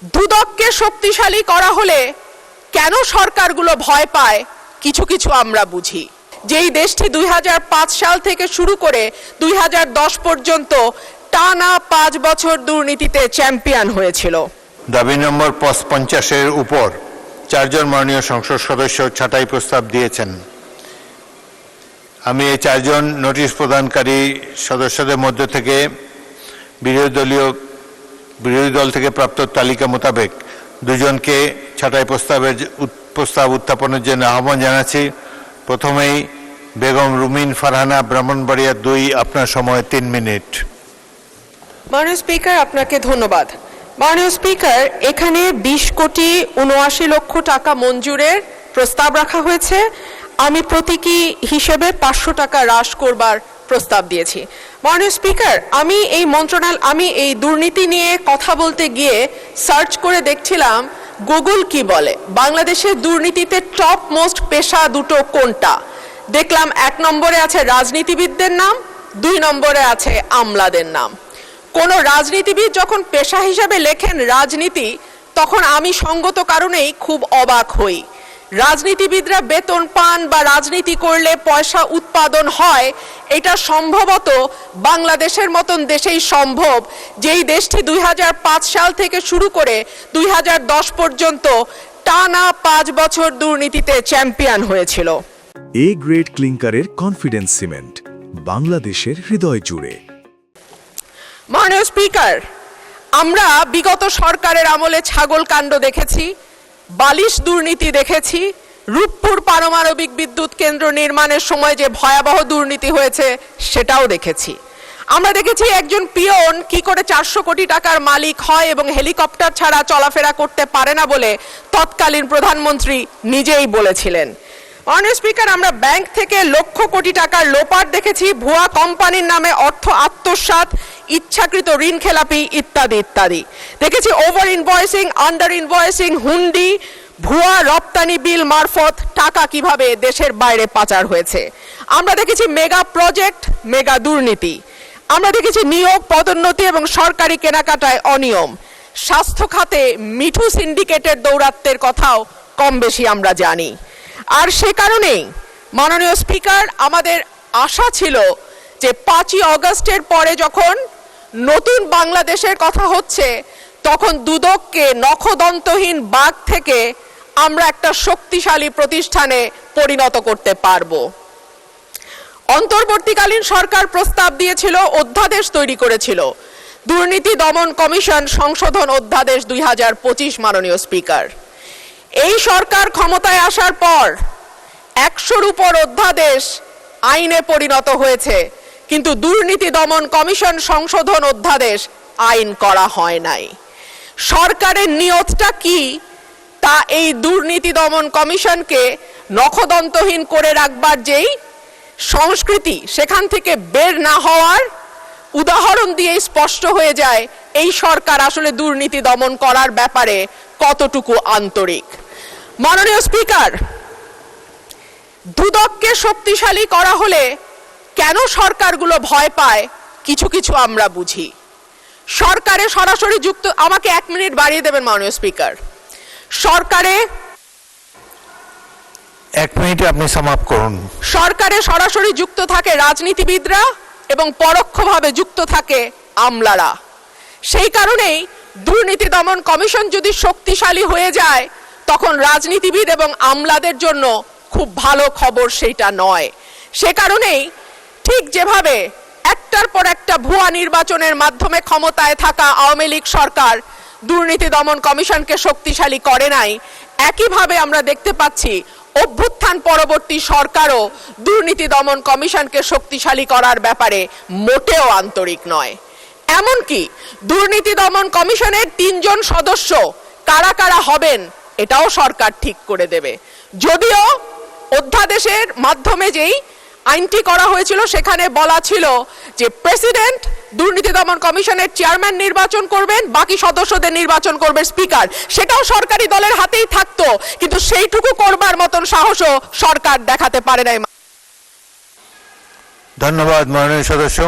দুদককে শক্তিশালী করা হলে কেন সরকারগুলো ভয় পায় কিছু কিছু আমরা বুঝি। যেই দেশটি 2005 সাল থেকে শুরু করে 2010 পর্যন্ত টানা 5 বছর দুর্নীতিতে চ্যাম্পিয়ন হয়েছিল। দাবি নম্বর 50-এর উপর 4 জন মাননীয় সংসদ সদস্য ছাঁটাই প্রস্তাব দিয়েছেন। আমি এই 4 জন নোটিশ প্রদানকারী সদস্যদের মধ্য থেকে বিরোধী দল থেকে প্রাপ্ত তালিকা মোতাবেক 2 জনকে ছাঁটাই প্রস্তাব উত্থাপনের জন্য আহ্বান জানাচ্ছি। প্রথমেই বেগম রুমিন ফারহানা, ব্রাহ্মণবাড়িয়া 2, আপনার সময় 3 মিনিট। মাননীয় স্পিকার, আপনাকে ধন্যবাদ। মাননীয় স্পিকার, এখানে 20 কোটি 79 লক্ষ টাকা মঞ্জুরের প্রস্তাব রাখা হয়েছে। আমি প্রতীকী হিসেবে 500 টাকা হ্রাস করবার প্রস্তাব দিয়েছি। মাননীয় স্পিকার, আমি এই দুর্নীতি নিয়ে কথা বলতে গিয়ে সার্চ করে দেখছিলাম গুগল কি বলে, বাংলাদেশের দুর্নীতিতে টপ মোস্ট পেশা দুটো কোনটা। দেখলাম 1 নম্বরে আছে রাজনীতিবিদদের নাম, 2 নম্বরে আছে আমলাদের নাম। কোন রাজনীতিবিদ যখন পেশা হিসাবে লেখেন রাজনীতি, তখন আমি সঙ্গত কারণেই খুব অবাক হই। রাজনীতিবিদরা বেতন পান বা রাজনীতি করলে পয়সা উৎপাদন হয়, এটা সম্ভবত বাংলাদেশের মতন দেশেই সম্ভব, যেই দেশটি 2005 সাল থেকে শুরু করে 2010 পর্যন্ত টানা 5 বছর দুর্নীতিতে চ্যাম্পিয়ন হয়েছিল। এ গ্রেড ক্লিংকারের কনফিডেন্স সিমেন্ট, বাংলাদেশের হৃদয় জুড়ে। মাননীয় স্পিকার, আমরা বিগত সরকারের আমলে ছাগল কাণ্ড দেখেছি, বালিশ দুর্নীতি দেখেছি, রূপপুর পারমাণবিক বিদ্যুৎ কেন্দ্র নির্মাণের সময় যে ভয়াবহ দুর্নীতি হয়েছে সেটাও দেখেছি। আমরা দেখেছি একজন পিয়ন কি করে 400 কোটি টাকার মালিক হয় এবং হেলিকপ্টার ছাড়া চলাফেরা করতে পারে না বলে তৎকালীন প্রধানমন্ত্রী নিজেই বলেছিলেন। মাননীয় স্পিকার, আমরা ব্যাংক থেকে লক্ষ কোটি টাকার লোপাট দেখেছি, ভুয়া কোম্পানির নামে অর্থ আত্মসাৎ, ইচ্ছাকৃত ঋণ খেলাপি ইত্যাদি ইত্যাদি দেখেছি। ওভার ইনভয়েসিং, আন্ডার ইনভয়েসিং, হুন্ডি, ভুয়া রপ্তানি বিল মারফত টাকা কিভাবে দেশের বাইরে পাচার হয়েছে। আমরা দেখেছি মেগা প্রজেক্ট, মেগা দুর্নীতি। আমরা দেখেছি নিয়োগ, পদোন্নতি এবং সরকারি কেনাকাটায় অনিয়ম। স্বাস্থ্য খাতে মিঠু সিন্ডিকেটের দৌরাত্ম্যের কথাও কম বেশি আমরা জানি। আর সে কারণেই মাননীয় স্পিকার, আমাদের আশা ছিল যে 5ই অগস্টের পরে যখন নতুন বাংলাদেশের কথা হচ্ছে, তখন দুদককে নখদন্তহীন বাঘ থেকে আমরা একটা শক্তিশালী প্রতিষ্ঠানে পরিণত করতে পারব। অন্তর্বর্তীকালীন সরকার প্রস্তাব দিয়েছিল, অধ্যাদেশ তৈরি করেছিল, দুর্নীতি দমন কমিশন সংশোধন অধ্যাদেশ 2025। মাননীয় স্পিকার, এই সরকার ক্ষমতায় আসার পর 100-র উপর অধ্যাদেশ আইনে পরিণত হয়েছে, কিন্তু দুর্নীতি দমন কমিশন সংশোধন অধ্যাদেশ আইন করা হয় নাই। সরকারের নিয়তটা কি তা এই দুর্নীতি দমন কমিশনকে নখদন্তহীন করে রাখবার যেই সংস্কৃতি, সেখান থেকে বের না হওয়ার উদাহরণ দিয়ে স্পষ্ট হয়ে যায় এই সরকার আসলে দুর্নীতি দমন করার ব্যাপারে কতটুকু আন্তরিক। মাননীয় স্পিকার, দুদককে শক্তিশালী করা হলে কেন সরকারগুলো ভয় পায় কিছু কিছু আমরা বুঝি। সরকারে সরাসরি যুক্ত, আমাকে 1 মিনিট বাড়িয়ে দেবেন মাননীয় স্পিকার। সরকারে 1 মিনিটে আপনি সমাপ্ত করুন। সরকারে সরাসরি যুক্ত থাকে রাজনীতিবিদরা এবং পরোক্ষভাবে যুক্ত থাকে আমলারা। সেই কারণেই দুর্নীতি দমন কমিশন যদি শক্তিশালী হয়ে যায়, তখন রাজনীতিবিদ এবং আমলাদের জন্য খুব ভালো খবর সেইটা নয়। সে কারণেই ঠিক যেভাবে একটার পর একটা ভুয়া নির্বাচনের মাধ্যমে ক্ষমতায় থাকা আওয়ামী লীগ সরকার দুর্নীতি দমন কমিশনকে শক্তিশালী করে নাই, একইভাবে আমরা দেখতে পাচ্ছি অভ্যুত্থান পরবর্তী সরকারও দুর্নীতি দমন কমিশনকে শক্তিশালী করার ব্যাপারে মোটেও আন্তরিক নয়। এমনকি দুর্নীতি দমন কমিশনের 3 জন সদস্য কারা কারা হবেন এটাও সরকার ঠিক করে দেবে। যদিও অধ্যাদেশের মাধ্যমে যেই আইনটি করা হয়েছিল সেখানে বলা ছিল যে প্রেসিডেন্ট দুর্নীতি দমন কমিশনের চেয়ারম্যান নির্বাচন করবেন, বাকি সদস্যদের নির্বাচন করবে স্পিকার। সেটাও সরকারি দলের হাতেই থাকতো, কিন্তু সেইটুকু করবার মতন সাহসও সরকার দেখাতে পারে নাই। ধন্যবাদ মাননীয় সদস্য।